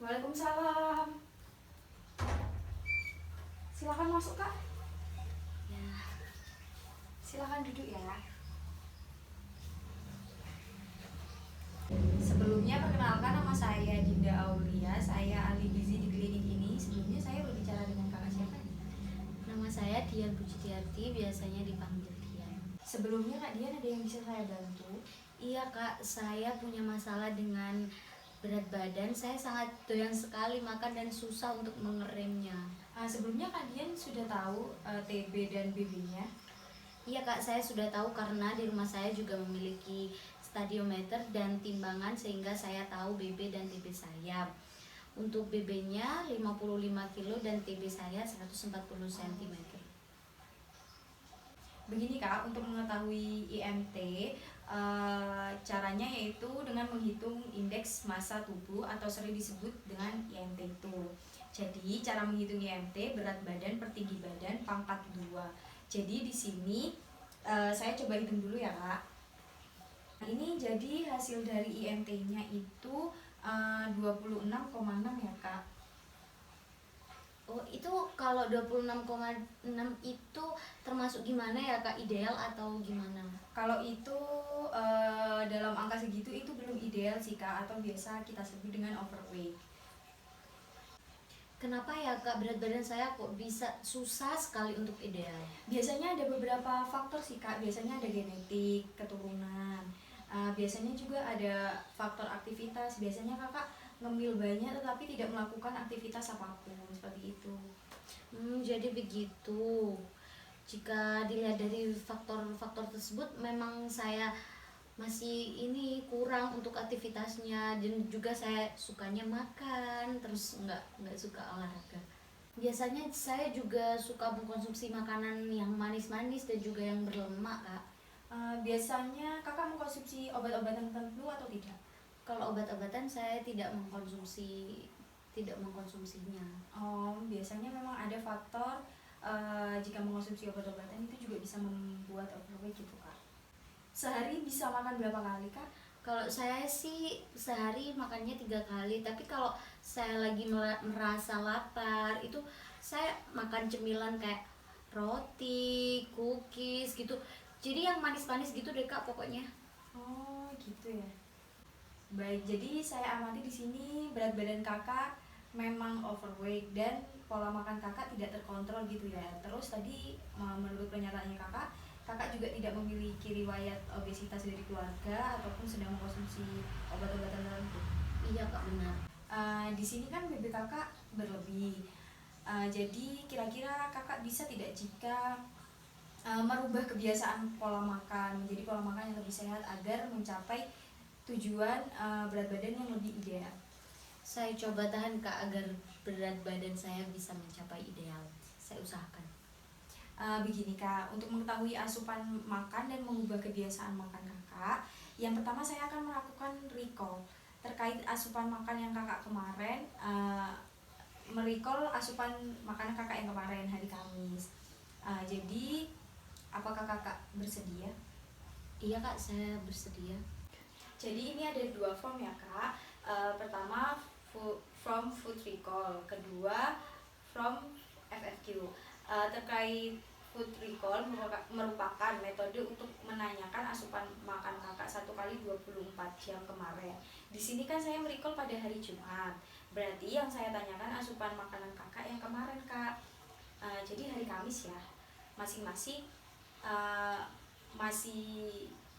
Waalaikumsalam. Silakan masuk, Kak. Ya, Silakan duduk ya. Sebelumnya perkenalkan, nama saya Dinda Aulia. Saya ahli gizi di klinik ini. Sebelumnya saya berbicara dengan Kakak siapa nih? nama saya Dian Pujityati, biasanya dipanggil Dian. Sebelumnya Kak Dian, ada yang bisa saya bantu? Iya Kak, saya punya masalah dengan berat badan. Saya sangat doyan sekali makan dan susah untuk mengeremnya. Sebelumnya Kak Dian sudah tahu TB dan BB-nya? Iya Kak, saya sudah tahu karena di rumah saya juga memiliki stadiometer dan timbangan sehingga saya tahu BB dan TB saya. Untuk BB-nya 55 kilo dan TB saya 140 cm. Begini Kak, untuk mengetahui IMT, caranya yaitu dengan menghitung indeks massa tubuh atau sering disebut dengan IMT itu. Jadi cara menghitung IMT berat badan per tinggi badan pangkat 2. Jadi di sini saya coba hitung dulu ya Kak. Nah, ini jadi hasil dari IMT-nya itu 26,6 ya Kak. Oh, itu kalau 26,6 itu termasuk gimana ya Kak? Ideal atau gimana? Kalau itu dalam angka segitu itu belum ideal sih Kak, atau biasa kita sebut dengan overweight. Kenapa ya Kak, berat badan saya kok bisa susah sekali untuk ideal? Biasanya ada beberapa faktor sih Kak, biasanya ada genetik, keturunan. Biasanya juga ada faktor aktivitas, biasanya Kakak ngemil banyak tetapi tidak melakukan aktivitas apapun, seperti itu. Jadi begitu. Jika dilihat dari faktor-faktor tersebut, memang saya masih ini kurang untuk aktivitasnya, dan juga saya sukanya makan terus nggak suka olahraga. Biasanya saya juga suka mengkonsumsi makanan yang manis-manis dan juga yang berlemak Kak. Biasanya Kakak mengkonsumsi obat-obatan tertentu atau tidak? Kalau obat-obatan saya tidak mengkonsumsinya. Biasanya memang ada faktor jika mengkonsumsi obat-obatan itu juga bisa membuat overweight gitu Kak. Sehari bisa makan berapa kali Kak? Kalau saya sih sehari makannya 3 kali, tapi kalau saya lagi merasa lapar itu saya makan cemilan kayak roti, cookies gitu. Jadi yang manis-manis gitu deh Kak pokoknya. Oh gitu ya. Baik, jadi saya amati di sini berat badan Kakak memang overweight dan pola makan Kakak tidak terkontrol gitu ya. Terus tadi menurut pernyataannya Kakak juga tidak memiliki riwayat obesitas dari keluarga ataupun sedang mengkonsumsi obat-obatan tertentu. Iya Kak, benar. Di sini kan BB Kakak berlebih. Jadi kira-kira Kakak bisa tidak jika merubah kebiasaan pola makan menjadi pola makan yang lebih sehat agar mencapai tujuan berat badan yang lebih ideal. Saya coba tahan Kak agar berat badan saya bisa mencapai ideal. Saya usahakan. Begini Kak, untuk mengetahui asupan makan dan mengubah kebiasaan makan Kakak, yang pertama saya akan melakukan recall terkait asupan makan yang Kakak kemarin, merecall asupan makanan Kakak yang kemarin hari Kamis. Jadi apakah Kakak bersedia? Iya Kak, saya bersedia. Jadi ini ada 2 form ya Kak. Pertama from food recall, kedua from FFQ. Terkait food recall merupakan metode untuk menanyakan asupan makan Kakak 1 kali 24 jam kemarin. Di sini kan saya merecall pada hari Jumat. Berarti yang saya tanyakan asupan makanan Kakak yang kemarin Kak. Jadi hari Kamis ya. Masing-masing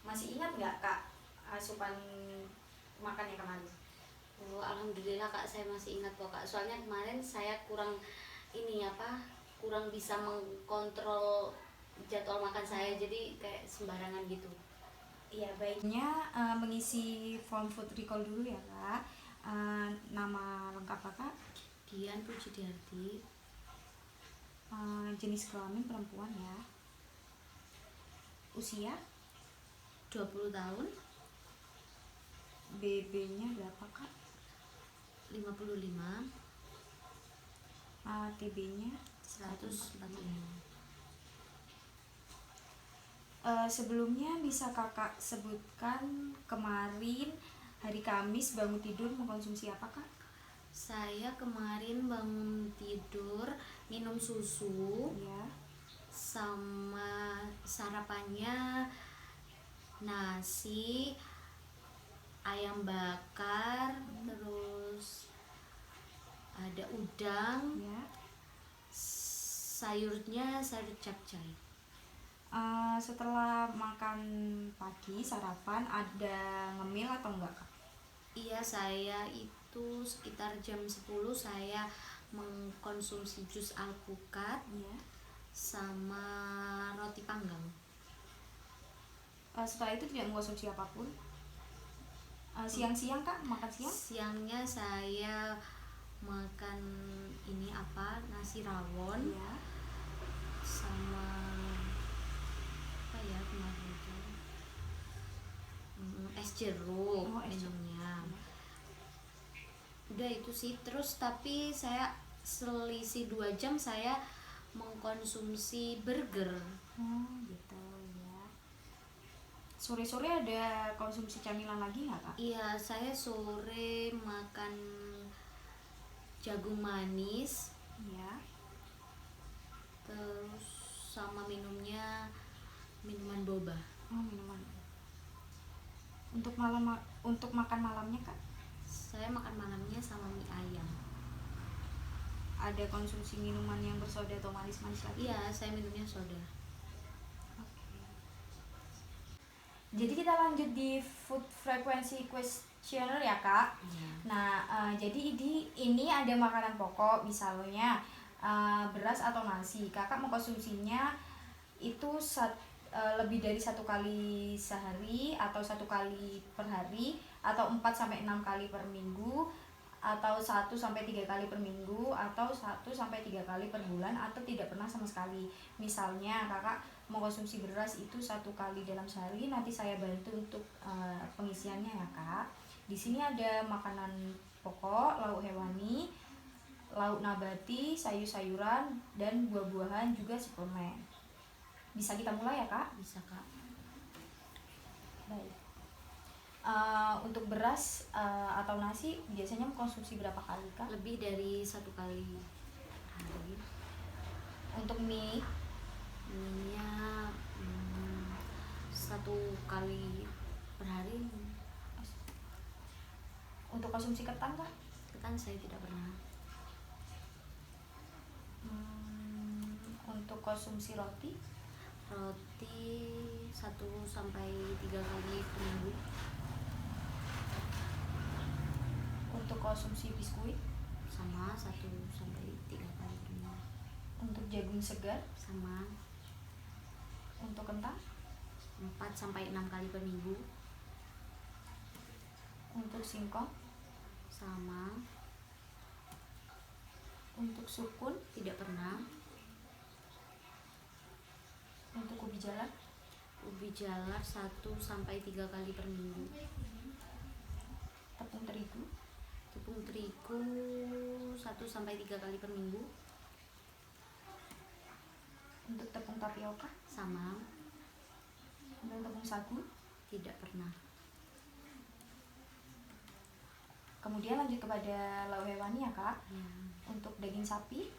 masih ingat nggak Kak asupan makan yang kemarin? Oh, alhamdulillah Kak, saya masih ingat kok Kak. Soalnya kemarin saya kurang bisa mengkontrol jadwal makan saya, jadi kayak sembarangan gitu. Iya, baiknya mengisi form food recall dulu ya Kak. Nama lengkap Kakak? Dian Pujityati. Jenis kelamin perempuan ya. Usia? 20 tahun. BB-nya berapa Kak? 55. TB-nya? 145. Sebelumnya bisa Kakak sebutkan kemarin hari Kamis bangun tidur mengkonsumsi apa Kak? Saya kemarin bangun tidur, minum susu, Ya. sama sarapannya nasi, ayam bakar, terus ada udang, Ya. sayurnya sayur capcay. Setelah makan pagi sarapan ada ngemil atau enggak Kak? Iya, saya itu sekitar jam 10 saya mengkonsumsi jus alpukat Ya. sama roti panggang. Setelah itu tidak mengkonsumsi apapun. Siang-siang Kak makan siang? Siangnya saya makan ini apa, nasi rawon Ya. sama apa ya kemarin itu, es jeruk Oh, es jeruk. minumnya. Udah itu sih. Terus tapi saya selisih 2 jam saya mengkonsumsi burger. Gitu ya. Sore-sore ada konsumsi camilan lagi nggak Kak? Iya, saya sore makan jagung manis, Ya. terus sama minumnya minuman boba. Minuman. Untuk makan malamnya Kak? Saya makan malamnya sama mie ayam. Ada konsumsi minuman yang bersoda atau manis-manis lagi? Iya, saya minumnya soda. Jadi kita lanjut di food frequency questionnaire ya Kak. Iya. Nah, jadi ini ada makanan pokok, misalnya beras atau nasi. Kakak mengkonsumsinya itu lebih dari 1 kali sehari, atau 1 kali per hari, atau 4 sampai 6 kali per minggu, atau 1 sampai 3 kali per minggu, atau 1 sampai 3 kali per bulan, atau tidak pernah sama sekali. Misalnya Kakak mengkonsumsi beras itu 1 kali dalam sehari, nanti saya bantu untuk pengisiannya ya Kak. Di sini ada makanan pokok, lauk hewani, lauk nabati, sayur-sayuran, dan buah-buahan, juga suplemen. Bisa kita mulai ya Kak? Bisa, Kak. Baik. Untuk beras atau nasi biasanya mengkonsumsi berapa kali Kak? Lebih dari 1 kali hari. Untuk mie? Mie-nya 1 kali per hari. Untuk konsumsi ketan Kak? Ketan saya tidak pernah. Untuk konsumsi roti? Roti 1 sampai 3 kali per minggu. Untuk konsumsi biskuit? Sama 1 sampai 3 kali per minggu. Untuk jagung segar? Sama. Untuk kentang? 4 sampai 6 kali per minggu. Untuk singkong? Sama. Untuk sukun? Tidak pernah. Untuk ubi jalar? Ubi jalar 1 sampai 3 kali per minggu. Tepung terigu? Tepung terigu 1 sampai 3 kali per minggu. Untuk tepung tapioka? Sama. Untuk tepung sagu? Tidak pernah. Kemudian lanjut kepada lauk hewani ya Kak. Ya. Untuk daging sapi?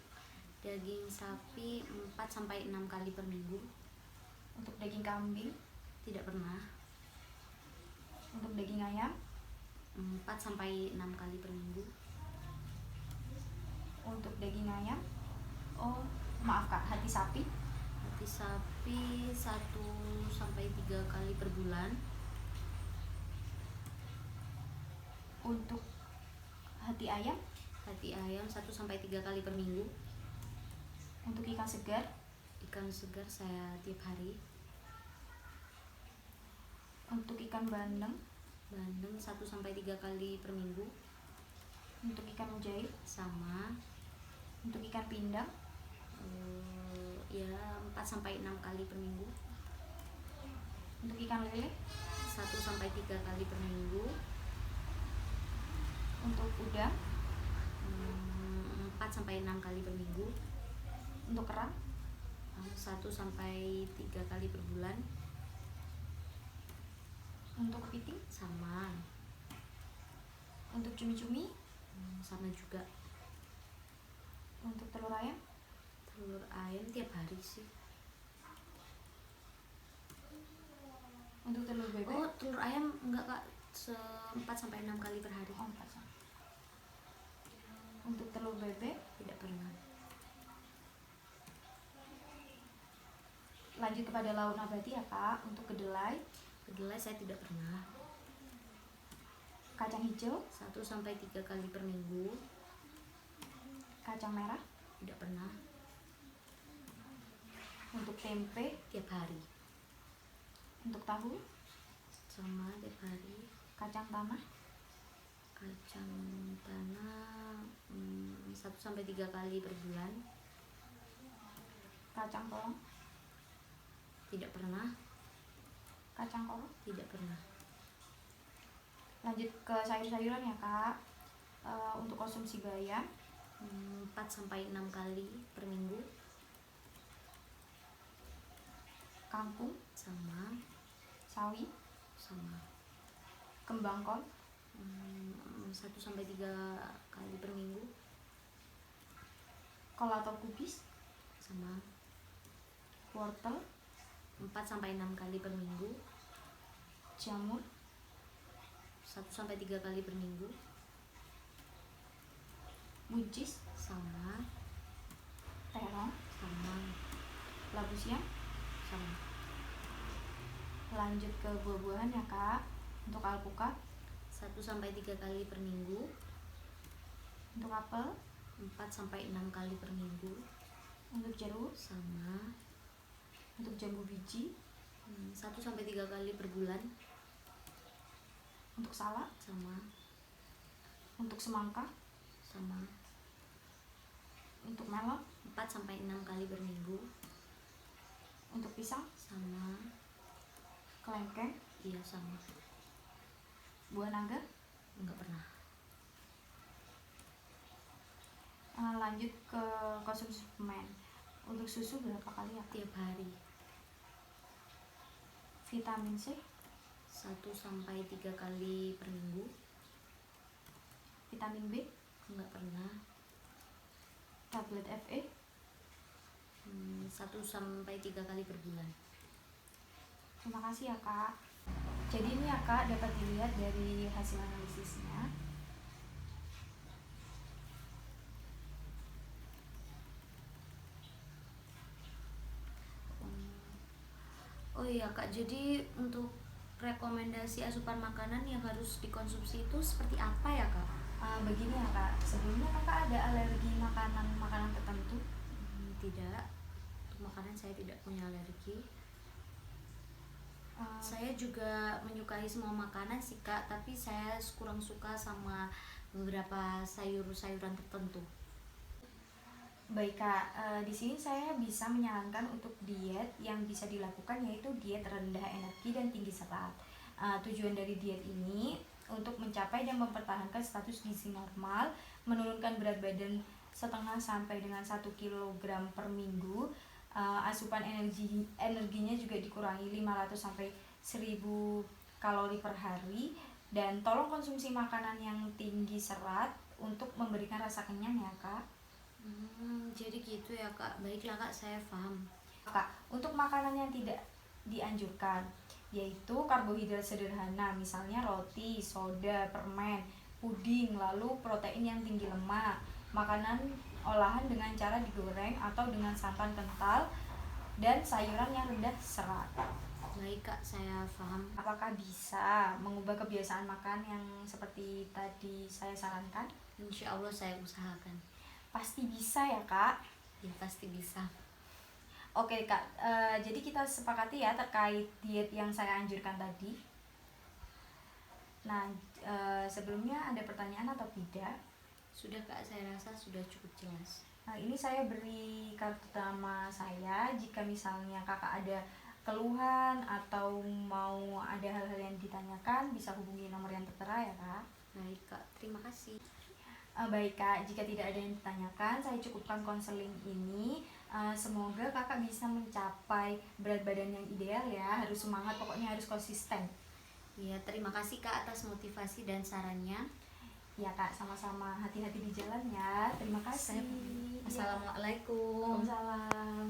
Daging sapi 4 sampai 6 kali per minggu. Untuk daging kambing? Tidak pernah. Untuk daging ayam? 4 sampai 6 kali per minggu. Untuk daging ayam? Oh, maaf Kak, hati sapi? Hati sapi 1 sampai 3 kali per bulan. Untuk hati ayam? Hati ayam 1 sampai 3 kali per minggu. Untuk ikan segar? Ikan segar saya tiap hari. Untuk ikan bandeng? Bandeng 1 sampai 3 kali per minggu. Untuk ikan mujair? Sama. Untuk ikan pindang? Ya 4 sampai 6 kali per minggu. Untuk ikan lele? 1 sampai 3 kali per minggu. Untuk udang? 4 sampai 6 kali per minggu. Untuk kerang? 1 sampai 3 kali per bulan. Untuk kepiting? Sama. Untuk cumi-cumi? sama juga. Untuk telur ayam? Telur ayam tiap hari sih. Untuk telur bebek? Oh, telur ayam enggak kak, 4-6 kali per hari. Oh, 4 sama. Untuk telur bebek? Tidak pernah. Lanjut kepada lauk nabati ya kak. Untuk kedelai? Kedelai saya tidak pernah. Kacang hijau? 1-3 kali per minggu. Kacang merah? Tidak pernah. Untuk tempe? Tiap hari. Untuk tahu? Sama tiap hari. Kacang tanah? Kacang tanah 1-3 kali per bulan. Kacang polong? Tidak pernah. Kacang kol? Tidak pernah. Lanjut ke sayur-sayuran ya kak. Untuk konsumsi bayam? 4-6 kali per minggu. Kangkung? Sama. Sawi? Sama. Kembang kol? 1-3 kali per minggu. Kol atau kubis? Sama. Wortel? 4-6 kali per minggu. Jamur? 1-3 kali per minggu. Buncis? Sama. Terong? Sama. Labu siam? Sama. Lanjut ke buah-buahan ya kak. Untuk alpukat? 1-3 kali per minggu. Untuk apel? 4-6 kali per minggu. Untuk jeruk? Sama. Untuk jambu biji? 1-3 kali per bulan. Untuk salak? Sama. Untuk semangka? Sama. Untuk melon? 4-6 kali per minggu. Untuk pisang? Sama. Kelengkeng? Iya sama. Buah naga? Enggak pernah. Lanjut ke konsumsi suplemen. Untuk susu berapa kali ya kak? Tiap hari. Vitamin C? 1-3 kali per minggu. Vitamin B? Enggak pernah. Tablet Fe? 1-3 kali per bulan. Terima kasih ya kak. Jadi ini ya kak dapat dilihat dari hasil analisisnya. Oh iya kak, jadi untuk rekomendasi asupan makanan yang harus dikonsumsi itu seperti apa ya kak? Begini ya kak, sebelumnya kakak ada alergi makanan tertentu? Tidak, untuk makanan saya tidak punya alergi. Saya juga menyukai semua makanan sih kak, tapi saya kurang suka sama beberapa sayur-sayuran tertentu. Baik kak, di sini saya bisa menyarankan untuk diet yang bisa dilakukan yaitu diet rendah energi dan tinggi serat. Tujuan dari diet ini untuk mencapai dan mempertahankan status gizi normal, menurunkan berat badan 0,5 sampai 1 kilogram per minggu. Asupan energinya juga dikurangi 500 sampai 1000 kalori per hari, dan tolong konsumsi makanan yang tinggi serat untuk memberikan rasa kenyang ya kak. Jadi gitu ya kak, baiklah kak, saya paham. Kak, untuk makanan yang tidak dianjurkan yaitu karbohidrat sederhana, misalnya roti, soda, permen, puding, lalu protein yang tinggi lemak, makanan olahan dengan cara digoreng atau dengan santan kental, dan sayuran yang rendah serat. Baik kak, saya paham. Apakah bisa mengubah kebiasaan makan yang seperti tadi saya sarankan? Insya Allah saya usahakan. Pasti bisa ya kak? Ya pasti bisa. Oke kak, jadi kita sepakati ya terkait diet yang saya anjurkan tadi. Nah, sebelumnya ada pertanyaan atau tidak? Sudah kak, saya rasa sudah cukup jelas. Ini saya beri kartu nama saya. Jika misalnya kakak ada keluhan atau mau ada hal-hal yang ditanyakan, bisa hubungi nomor yang tertera ya kak. Baik kak, terima kasih. Baik kak, jika tidak ada yang ditanyakan, saya cukupkan konseling ini. Semoga kakak bisa mencapai berat badan yang ideal ya. Harus semangat, pokoknya harus konsisten. Ya, terima kasih kak atas motivasi dan sarannya. Ya Kak, sama-sama, hati-hati di jalan ya. Terima kasih. Assalamualaikum. Waalaikumsalam.